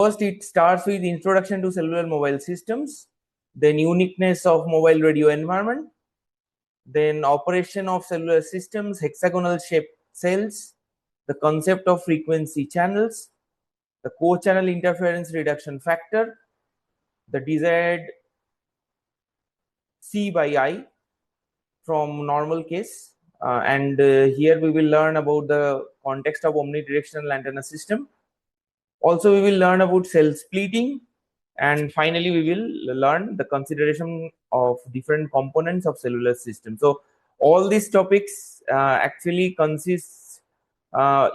first it starts with introduction to cellular mobile systems, then uniqueness of mobile radio environment, then operation of cellular systems, hexagonal shaped cells, the concept of frequency channels, the co-channel interference reduction factor, the desired C by I from normal case, and here we will learn about the context of omnidirectional antenna system. Also, we will learn about cell splitting, and finally we will learn the consideration of different components of cellular system. So all these topics actually consists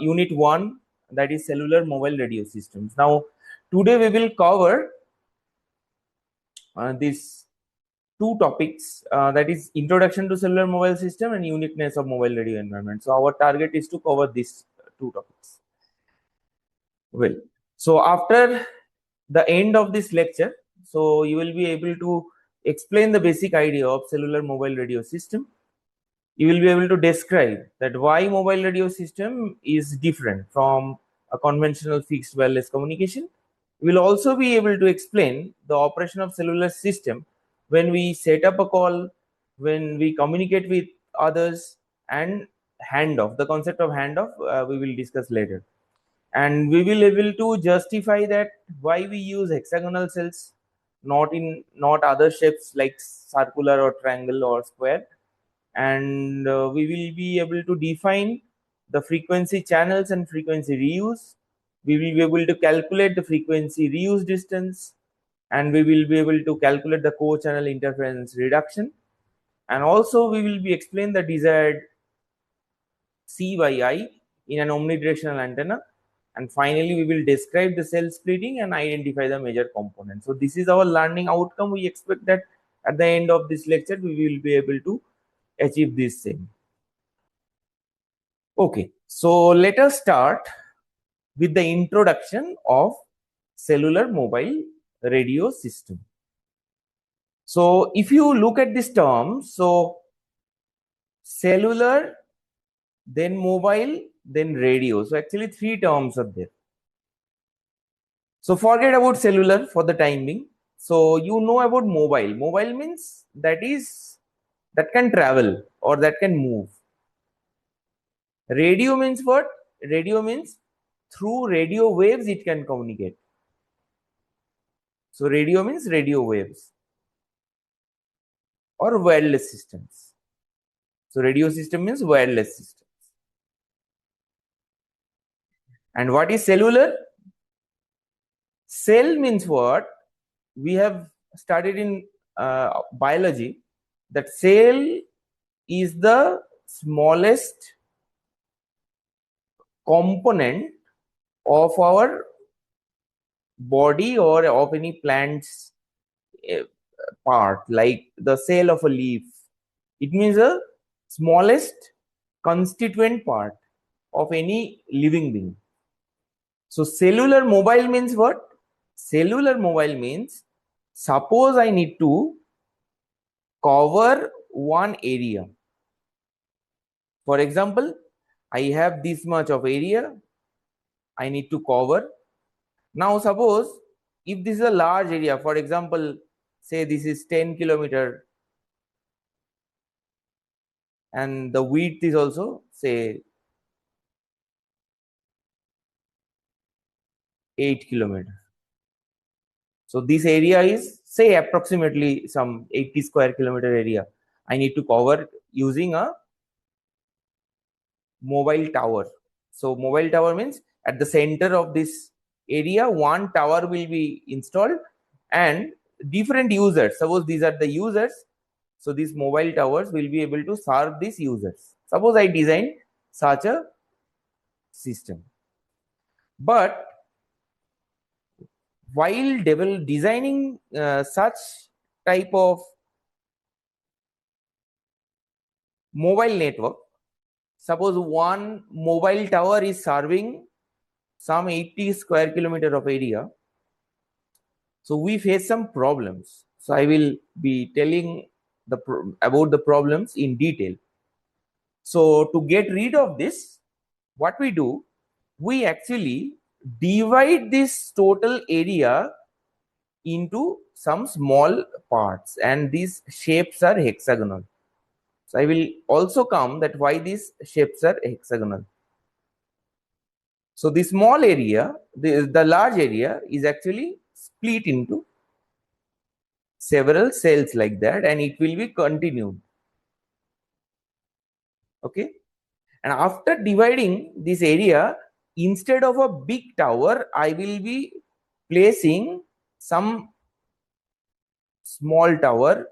unit 1, that is cellular mobile radio systems. Now today we will cover these two topics, that is introduction to cellular mobile system and uniqueness of mobile radio environment. So our target is to cover these two topics. Well, so after the end of this lecture, so you will be able to explain the basic idea of cellular mobile radio system. You will be able to describe that why mobile radio system is different from a conventional fixed wireless communication. You will also be able to explain the operation of cellular system when we set up a call, when we communicate with others, and handoff. The concept of handoff we will discuss later. And we will able to justify that why we use hexagonal cells, not other shapes like circular or triangle or square. And we will be able to define the frequency channels and frequency reuse. We will be able to calculate the frequency reuse distance, and we will be able to calculate the co-channel interference reduction. And also we will be explain the desired C by I in an omnidirectional antenna. And finally, we will describe the cell splitting and identify the major components. So this is our learning outcome. We expect that at the end of this lecture, we will be able to achieve this same. Okay, so let us start with the introduction of cellular mobile radio system. So if you look at this term, so cellular, then mobile, then radio. So actually 3 terms are there. So forget about cellular for the time being. So you know about mobile. Mobile means that can travel or that can move. Radio means what? Radio means through radio waves it can communicate. So radio means radio waves or wireless systems. So radio system means wireless systems. And what is cellular? Cell means what? We have studied in biology that cell is the smallest component of our body or of any plant's part, like the cell of a leaf. It means the smallest constituent part of any living being. So cellular mobile means what? Cellular mobile means, suppose I need to cover one area. For example, I have this much of area I need to cover. Now suppose if this is a large area, for example, say this is 10 kilometer and the width is also say 8 kilometers. So this area is say approximately some 80 square kilometer area I need to cover using a mobile tower. So mobile tower means at the center of this area one tower will be installed and different users, suppose these are the users, so these mobile towers will be able to serve these users. Suppose I design such a system. But while designing such type of mobile network, suppose one mobile tower is serving some 80 square kilometer of area, so we face some problems. So I will be telling about the problems in detail. So to get rid of this, what we do, we actually divide this total area into some small parts, and these shapes are hexagonal. So I will also come that why these shapes are hexagonal. So the small area, the large area is actually split into several cells like that, and it will be continued. Okay, and after dividing this area, instead of a big tower, I will be placing some small tower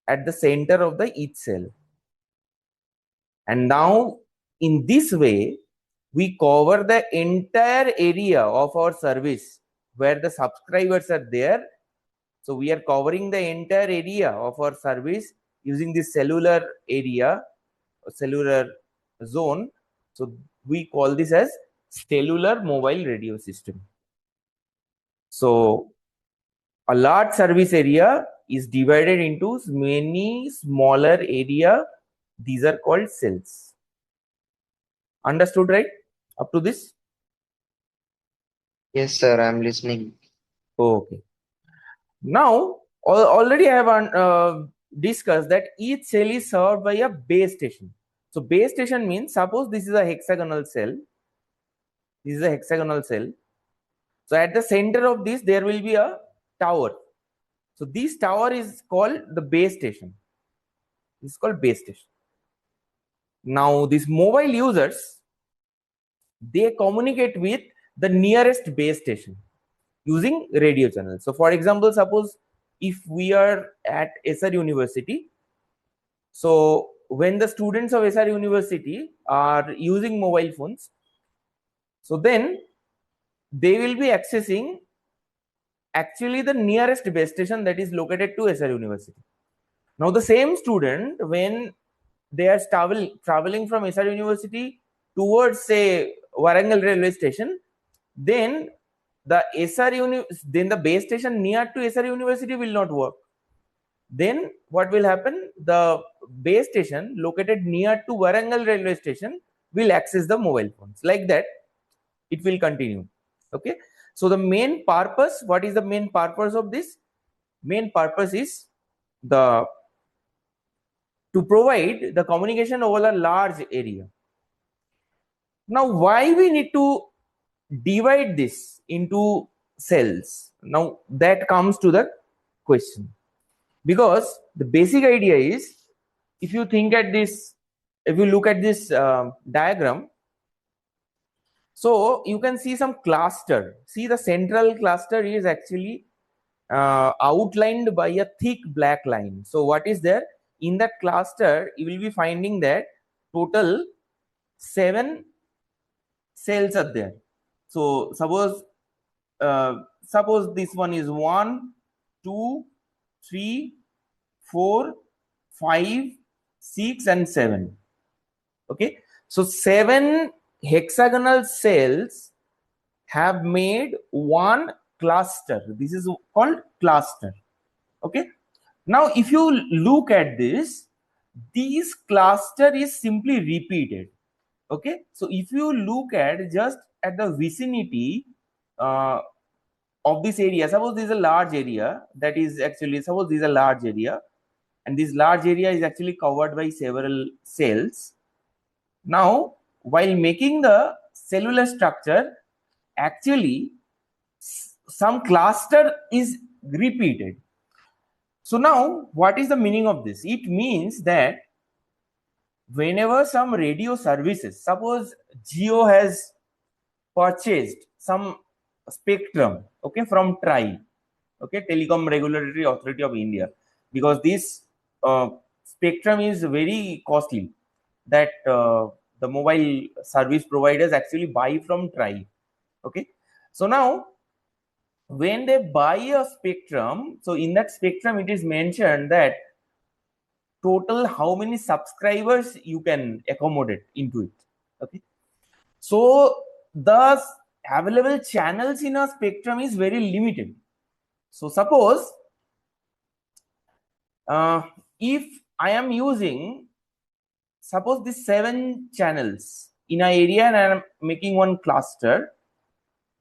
at the center of the each cell. And now in this way, we cover the entire area of our service where the subscribers are there. So we are covering the entire area of our service using this cellular area, cellular zone. So we call this as cellular mobile radio system. So a large service area is divided into many smaller area. These are called cells. Understood, right? Up to this? Yes, sir, I'm listening. Okay. Now, already I have discussed that each cell is served by a base station. So base station means, suppose this is a hexagonal cell. This is a hexagonal cell. So at the center of this, there will be a tower. So this tower is called the base station. This is called base station. Now these mobile users, they communicate with the nearest base station using radio channels. So for example, suppose if we are at SR University, so when the students of SR University are using mobile phones, so then they will be accessing actually the nearest base station that is located to SR University. Now the same student, when they are traveling from SR University towards, say, Warangal railway station, then then the base station near to SR University will not work. Then what will happen? The base station located near to Warangal railway station will access the mobile phones. Like that, it will continue. Okay. So the main purpose, what is the main purpose of this? Main purpose is the to provide the communication over a large area. Now, why we need to divide this into cells? Now that comes to the question. Because the basic idea is, if you think at this, if you look at this diagram, so you can see some cluster. See, the central cluster is actually outlined by a thick black line. So what is there in that cluster? You will be finding that total 7 cells are there. So suppose this one is 1, 2, 3, 4, 5, 6, and 7. Okay, so 7 hexagonal cells have made one cluster. This is called cluster. Okay, now if you look at this cluster is simply repeated. Okay, so if you look at just at the vicinity uh, of this area, suppose this is a large area, that is actually, suppose this is a large area, and this large area is actually covered by several cells. Now while making the cellular structure, actually some cluster is repeated. So now what is the meaning of this? It means that whenever some radio services, suppose Geo has purchased some spectrum, okay, from TRAI, okay, Telecom Regulatory Authority of India, because this spectrum is very costly, that the mobile service providers actually buy from TRAI. Okay, so now when they buy a spectrum, so in that spectrum it is mentioned that total how many subscribers you can accommodate into it. Okay, so the available channels in a spectrum is very limited. So suppose if I am using, suppose these 7 channels in an area and I am making one cluster.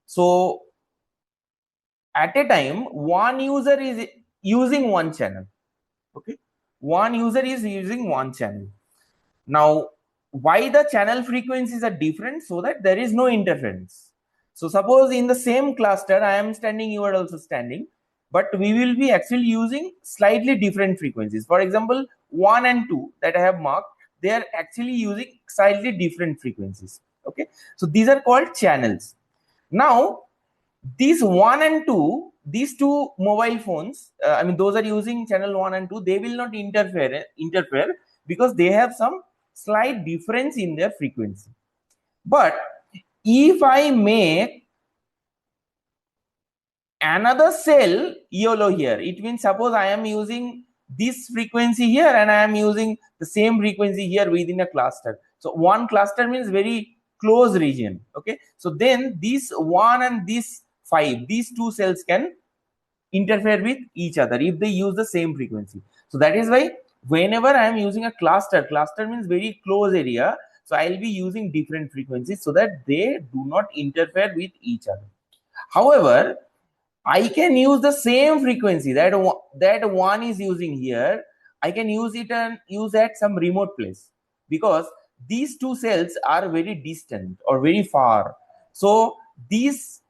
So at a time, one user is using one channel. Okay, one user is using one channel. Now, why the channel frequencies are different? So that there is no interference. So suppose in the same cluster, I am standing, you are also standing, but we will be actually using slightly different frequencies. For example, 1 and 2 that I have marked, they are actually using slightly different frequencies. Okay, so these are called channels. Now, these 1 and 2, these two mobile phones, I mean, those are using channel 1 and 2, they will not interfere because they have some slight difference in their frequency. But if I make another cell YOLO here, it means suppose I am using this frequency here and I am using the same frequency here within a cluster. So one cluster means very close region. Okay, so then this 1 and this 5, these two cells can interfere with each other if they use the same frequency. So that is why whenever I am using a cluster means very close area, so I'll be using different frequencies so that they do not interfere with each other. However, I can use the same frequency that one is using here. I can use it and use at some remote place because these two cells are very distant or very far. So these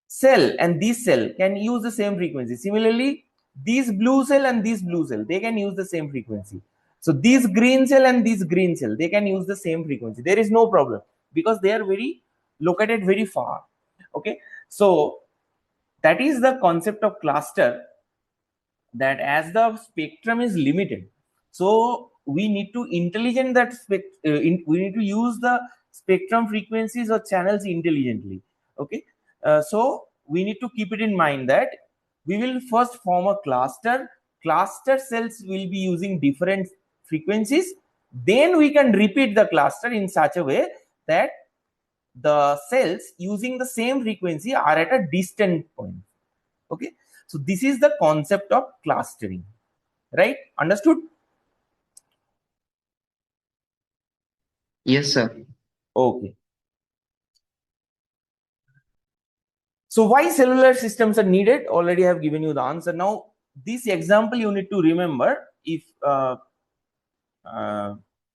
cell and this cell can use the same frequency. Similarly, this blue cell and this blue cell, they can use the same frequency. So this green cell and this green cell, they can use the same frequency. There is no problem because they are very located very far. Okay, so that is the concept of cluster, that as the spectrum is limited, so we need to intelligent that we need to use the spectrum frequencies or channels intelligently. Okay, so we need to keep it in mind that we will first form a cluster cells will be using different frequencies, then we can repeat the cluster in such a way that the cells using the same frequency are at a distant point. Okay, so this is the concept of clustering, right? Understood? Yes, sir. Okay, so why cellular systems are needed? Already I have given you the answer. Now this example you need to remember if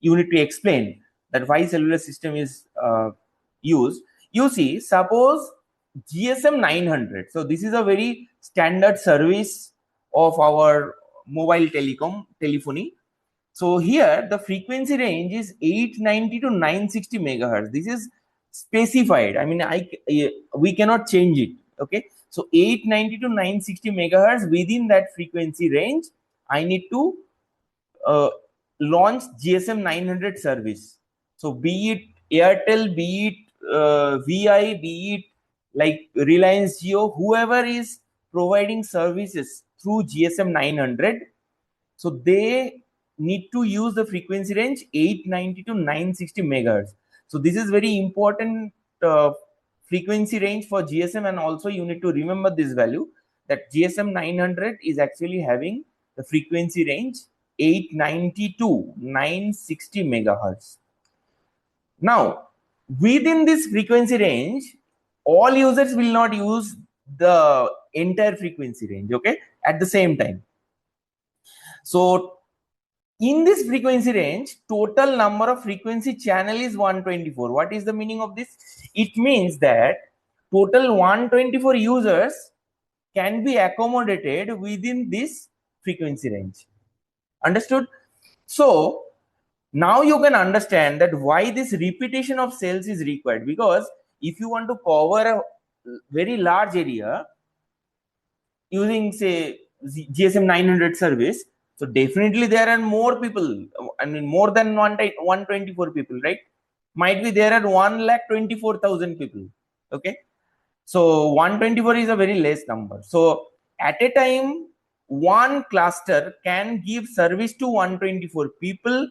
you need to explain that why cellular system is used. You see, suppose GSM 900, so this is a very standard service of our mobile telephony. So here the frequency range is 890 to 960 megahertz. This is specified. I mean, we cannot change it. Okay, so 890 to 960 megahertz, within that frequency range, I need to uh, launch GSM 900 service. So be it Airtel, be it VI, be it like Reliance Jio, whoever is providing services through GSM 900, so they need to use the frequency range 890 to 960 megahertz. So this is very important frequency range for GSM, and also you need to remember this value that GSM 900 is actually having the frequency range 890 to 960 megahertz. Now, within this frequency range, all users will not use the entire frequency range, okay, at the same time. So in this frequency range, total number of frequency channel is 124. What is the meaning of this? It means that total 124 users can be accommodated within this frequency range. Understood? So now you can understand that why this repetition of cells is required, because if you want to cover a very large area using say GSM 900 service, so definitely there are more people. I mean, more than 124 people, right? Might be there are 1,24,000 people. Okay, so 124 is a very less number. So at a time, one cluster can give service to 124 people.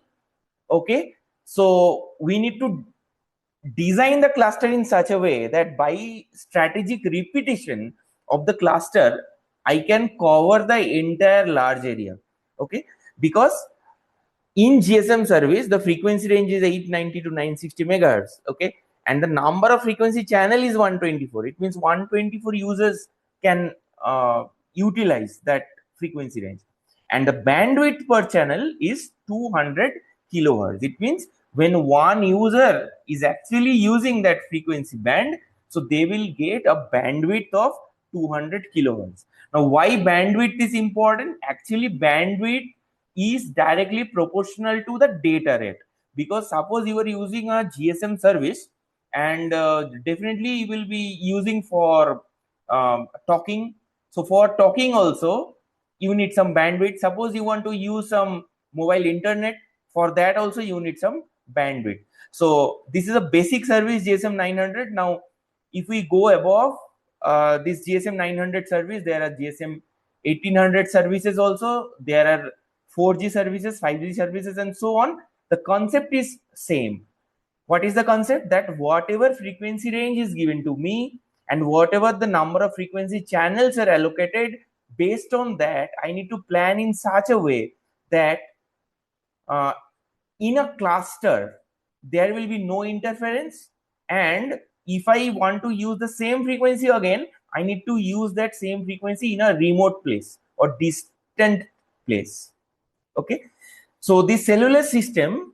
Okay, so we need to design the cluster in such a way that by strategic repetition of the cluster, I can cover the entire large area. Okay, because in GSM service, the frequency range is 890 to 960 megahertz. Okay, and the number of frequency channel is 124. It means 124 users can utilize that frequency range, and the bandwidth per channel is 200 kilohertz. It means when one user is actually using that frequency band, so they will get a bandwidth of 200 kilohertz. Now, why bandwidth is important? Actually, bandwidth is directly proportional to the data rate, because suppose you are using a GSM service, and definitely you will be using for talking. So for talking also you need some bandwidth. Suppose you want to use some mobile internet, for that also you need some bandwidth. So this is a basic service, GSM 900. Now if we go above this GSM 900 service, there are GSM 1800 services also, there are 4G services, 5G services, and so on. The concept is same. What is the concept? That whatever frequency range is given to me, and whatever the number of frequency channels are allocated, based on that I need to plan in such a way that uh, in a cluster there will be no interference, and if I want to use the same frequency again, I need to use that same frequency in a remote place or distant place. Okay, so the cellular system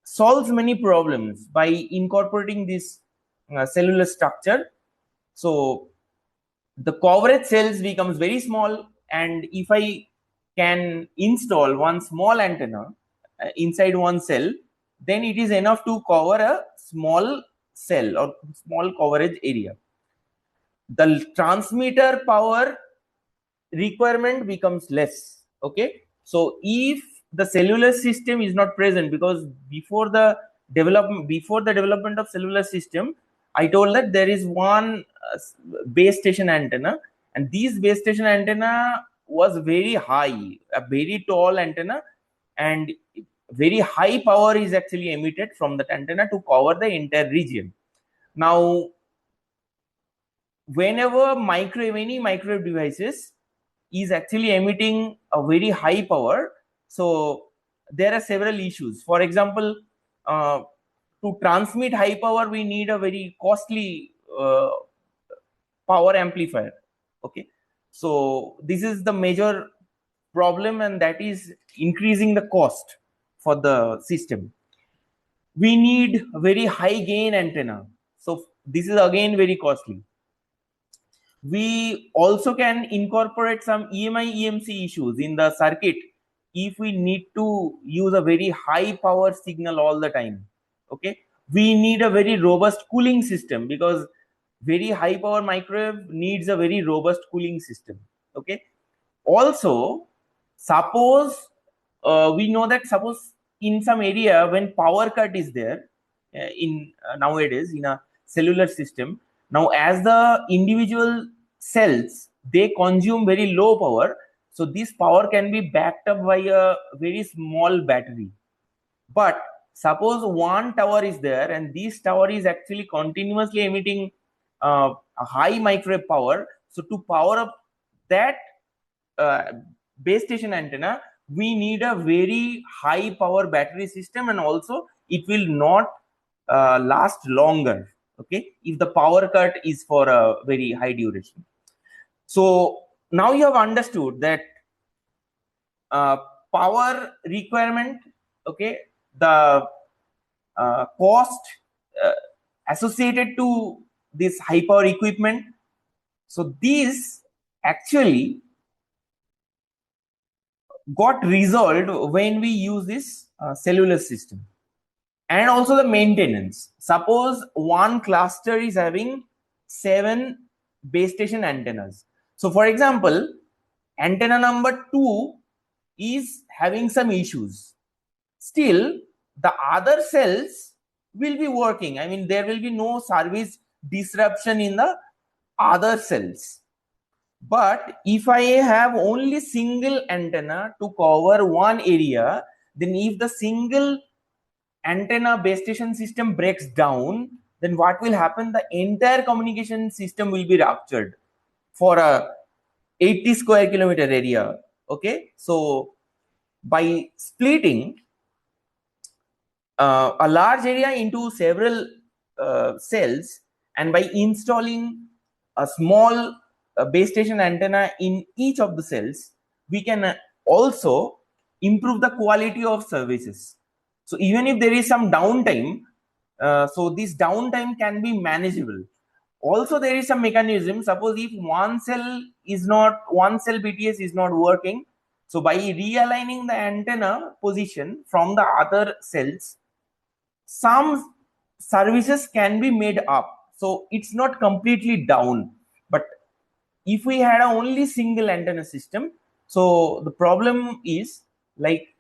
solves many problems by incorporating this cellular structure. So the coverage cells becomes very small, and if I can install one small antenna inside one cell, then it is enough to cover a small cell or small coverage area. The transmitter power requirement becomes less. Okay, so if the cellular system is not present, because before the development of cellular system, I told that there is one base station antenna, and this base station antenna was very high, a very tall antenna, and very high power is actually emitted from that antenna to cover the entire region. Now whenever any microwave devices is actually emitting a very high power, so there are several issues. For example, to transmit high power we need a very costly power amplifier. Okay, so this is the major problem, and that is increasing the cost for the system. We need a very high gain antenna, so this is again very costly. We also can incorporate some EMI EMC issues in the circuit if we need to use a very high power signal all the time. Okay, we need a very robust cooling system, because very high power microwave needs a very robust cooling system. Okay, also suppose we know that suppose in some area when power cut is there, in nowadays in a cellular system, now as the individual cells they consume very low power, so this power can be backed up by a very small battery. But suppose one tower is there, and this tower is actually continuously emitting a high microwave power, so to power up that uh, base station antenna we need a very high power battery system, and also it will not last longer, okay, if the power cut is for a very high duration. So now you have understood that uh, power requirement, okay, the cost uh, associated to this high power equipment. So these actually got resolved when we use this cellular system. And also the maintenance. Suppose one cluster is having 7 base station antennas. So for example, antenna number 2 is having some issues. Still, the other cells will be working. I mean, there will be no service disruption in the other cells. But if I have only single antenna to cover one area, then if the single antenna base station system breaks down, then what will happen? The entire communication system will be ruptured for a 80 square kilometer area. Okay, so by splitting a large area into several cells, and by installing a small base station antenna in each of the cells, we can also improve the quality of services. So even if there is some downtime, so this downtime can be manageable. Also, there is some mechanism. Suppose if one cell BTS is not working, so by realigning the antenna position from the other cells, some services can be made up. So it's not completely down. But if we had a only single antenna system, so the problem is, like,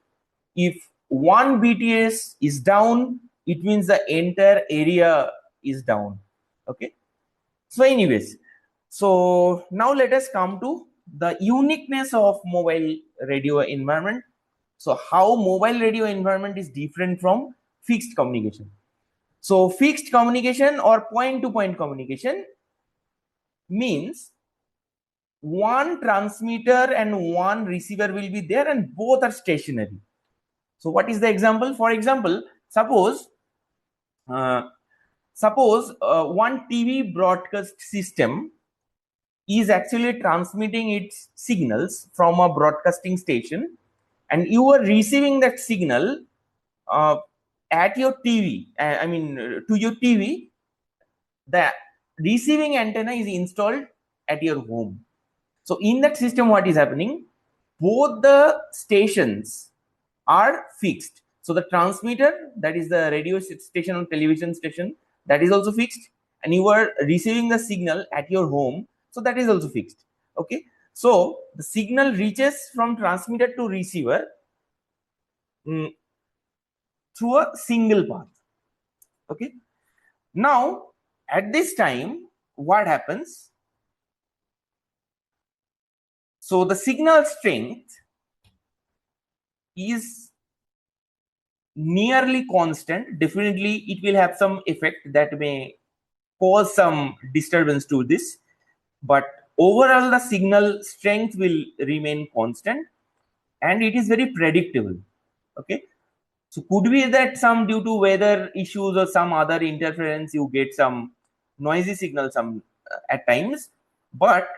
if one BTS is down, it means the entire area is down. Okay. So anyways, so now let us come to the uniqueness of mobile radio environment. So how mobile radio environment is different from fixed communication. So fixed communication or point-to-point communication means one transmitter and one receiver will be there and both are stationary. So what is the example? For example, suppose one TV broadcast system is actually transmitting its signals from a broadcasting station, and you are receiving that signal at your TV. I mean, to your TV. The receiving antenna is installed at your home. So in that system, what is happening? Both the stations are fixed. So the transmitter, that is the radio station or television station, that is also fixed, and you are receiving the signal at your home, so that is also fixed. Okay, so the signal reaches from transmitter to receiver through a single path. Okay, now at this time, what happens? So the signal strength is nearly constant. Definitely it will have some effect that may cause some disturbance to this, but overall the signal strength will remain constant and it is very predictable. Okay, so could be that some due to weather issues or some other interference you get some noisy signal some at times, but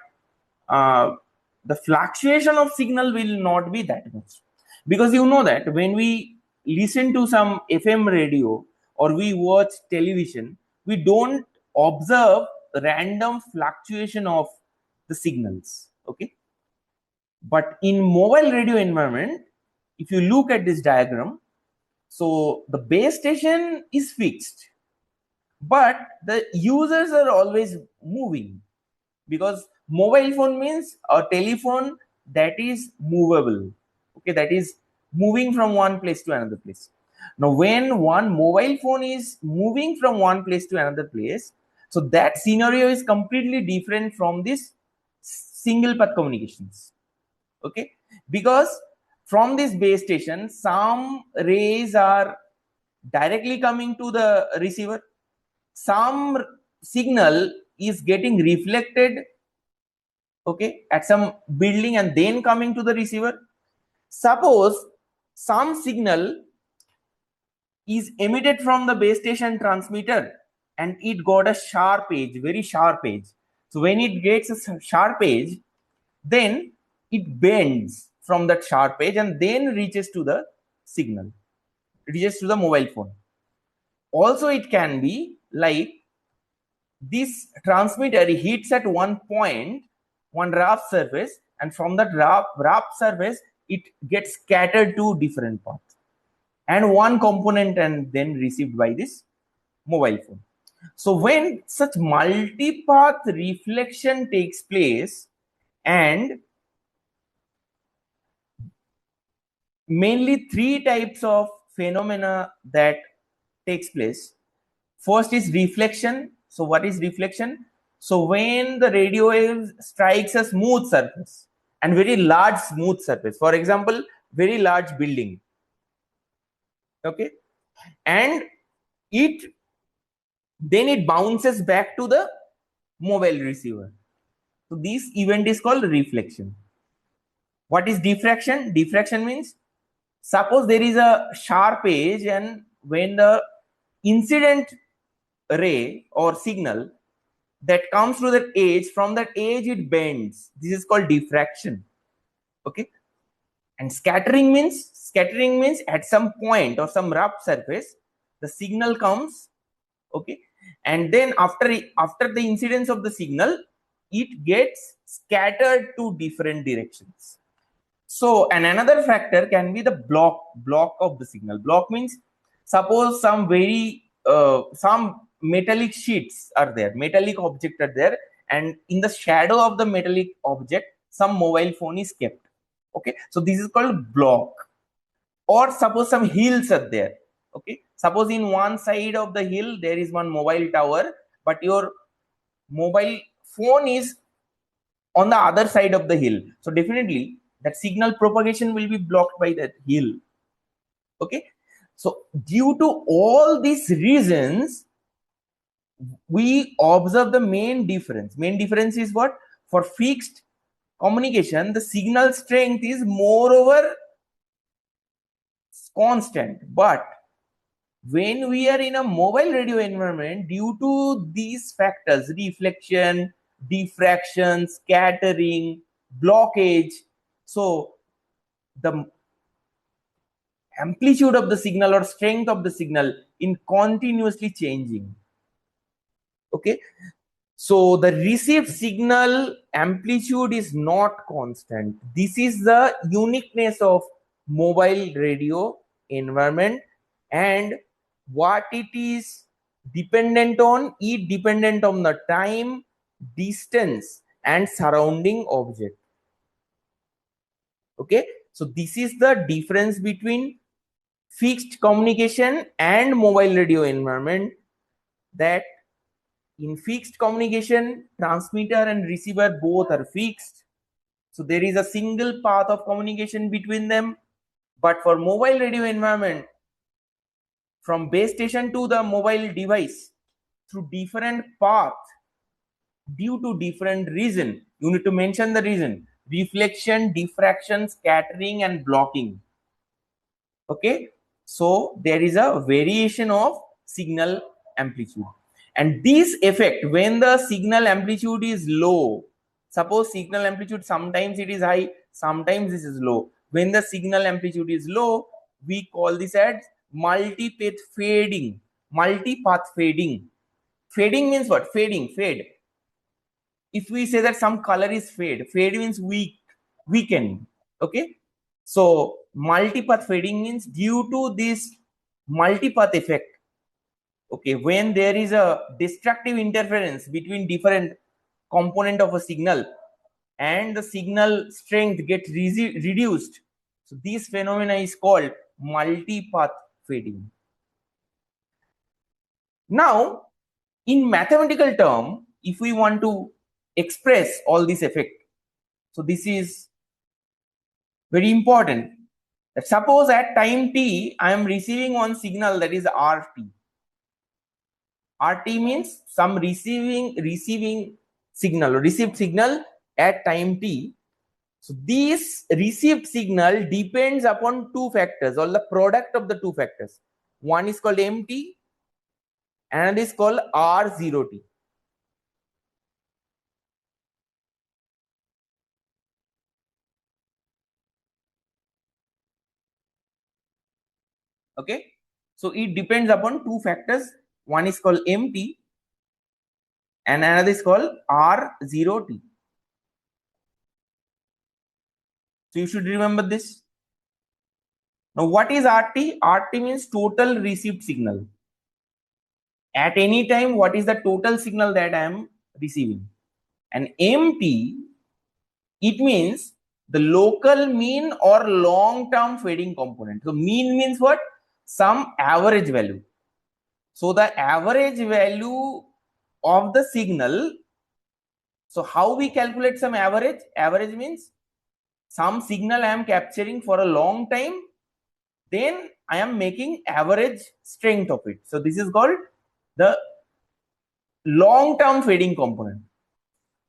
the fluctuation of signal will not be that much, because you know that when we listen to some FM radio or we watch television, we don't observe random fluctuation of the signals. Okay, but in mobile radio environment, if you look at this diagram, so the base station is fixed, but the users are always moving, because mobile phone means a telephone that is movable. Okay, that is moving from one place to another place. Now when one mobile phone is moving from one place to another place, so that scenario is completely different from this single path communications. Okay, because from this base station some rays are directly coming to the receiver, some signal is getting reflected, okay, at some building and then coming to the receiver. Suppose some signal is emitted from the base station transmitter and it got a sharp edge, very sharp edge. So when it gets a sharp edge, then it bends from that sharp edge and then reaches to the signal, reaches to the mobile phone. Also it can be like this transmitter hits at one point, one rough surface, and from that rough surface it gets scattered to different paths and one component and then received by this mobile phone. So when such multi-path reflection takes place, and mainly three types of phenomena that takes place. First is reflection. So what is reflection? So when the radio wave strikes a smooth surface, and very large smooth surface, for example, very large building, okay, and it bounces back to the mobile receiver. So this event is called reflection. What is diffraction? Diffraction means, suppose there is a sharp edge, and when the incident ray or signal that comes to that edge, from that edge it bends. This is called diffraction. Okay. And scattering means at some point or some rough surface, the signal comes. Okay. And then after the incidence of the signal, it gets scattered to different directions. So, and another factor can be the block of the signal. Block means, suppose some some metallic sheets are there, metallic object are there, and in the shadow of the metallic object, some mobile phone is kept. Okay, so this is called block. Or suppose some hills are there. Okay, suppose in one side of the hill there is one mobile tower, but your mobile phone is on the other side of the hill. So definitely that signal propagation will be blocked by that hill. Okay. So due to all these reasons, we observe the main difference. Main difference is what? For fixed communication, the signal strength is moreover constant. But when we are in a mobile radio environment, due to these factors, reflection, diffraction, scattering, blockage, so the amplitude of the signal or strength of the signal in continuously changing. Okay, so the received signal amplitude is not constant. This is the uniqueness of mobile radio environment, and what it is dependent on, it dependent on the time, distance, and surrounding object. Okay, so this is the difference between fixed communication and mobile radio environment, that in fixed communication, transmitter and receiver both are fixed. So there is a single path of communication between them. But for mobile radio environment, from base station to the mobile device, through different paths, due to different reason, you need to mention the reason: reflection, diffraction, scattering, and blocking. Okay, so there is a variation of signal amplitude, and this effect, when the signal amplitude is low, suppose signal amplitude sometimes it is high, sometimes this is low. When the signal amplitude is low, we call this as multipath fading. Multipath fading. Fading means what? Fade. If we say that some color is fade means weakened. Okay, so multipath fading means due to this multipath effect. Okay, when there is a destructive interference between different component of a signal and the signal strength gets reduced, so this phenomena is called multipath fading. Now, in mathematical term, if we want to express all this effect, so this is very important. That suppose at time t, I am receiving one signal, that is RT. RT means some receiving signal or received signal at time t. So this received signal depends upon two factors, or the product of the two factors. One is called MT and is called R0T. Okay, so it depends upon two factors. One is called MT and another is called R0T. So you should remember this. Now what is RT? RT means total received signal. At any time, what is the total signal that I am receiving? And MT, it means the local mean or long-term fading component. So mean means what? Some average value. So the average value of the signal. So how we calculate some average? Average means some signal I am capturing for a long time, then I am making average strength of it. So this is called the long-term fading component.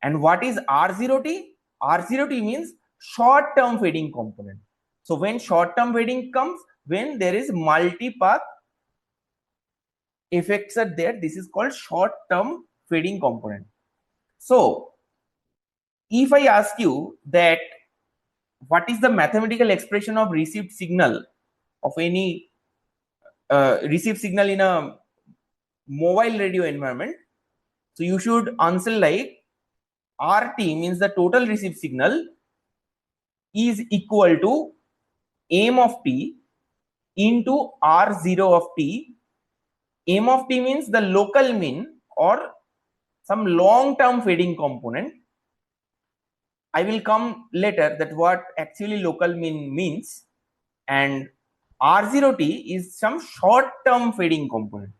And what is R0T? R0T means short-term fading component. So when short-term fading comes, when there is multipath effects are there. This is called short-term fading component. So if I ask you that what is the mathematical expression of received signal of any received signal in a mobile radio environment, so you should answer like RT means the total received signal is equal to m of t into R0 of t. M of t means the local mean or some long-term fading component. I will come later that what actually local mean means, and R0t is some short-term fading component.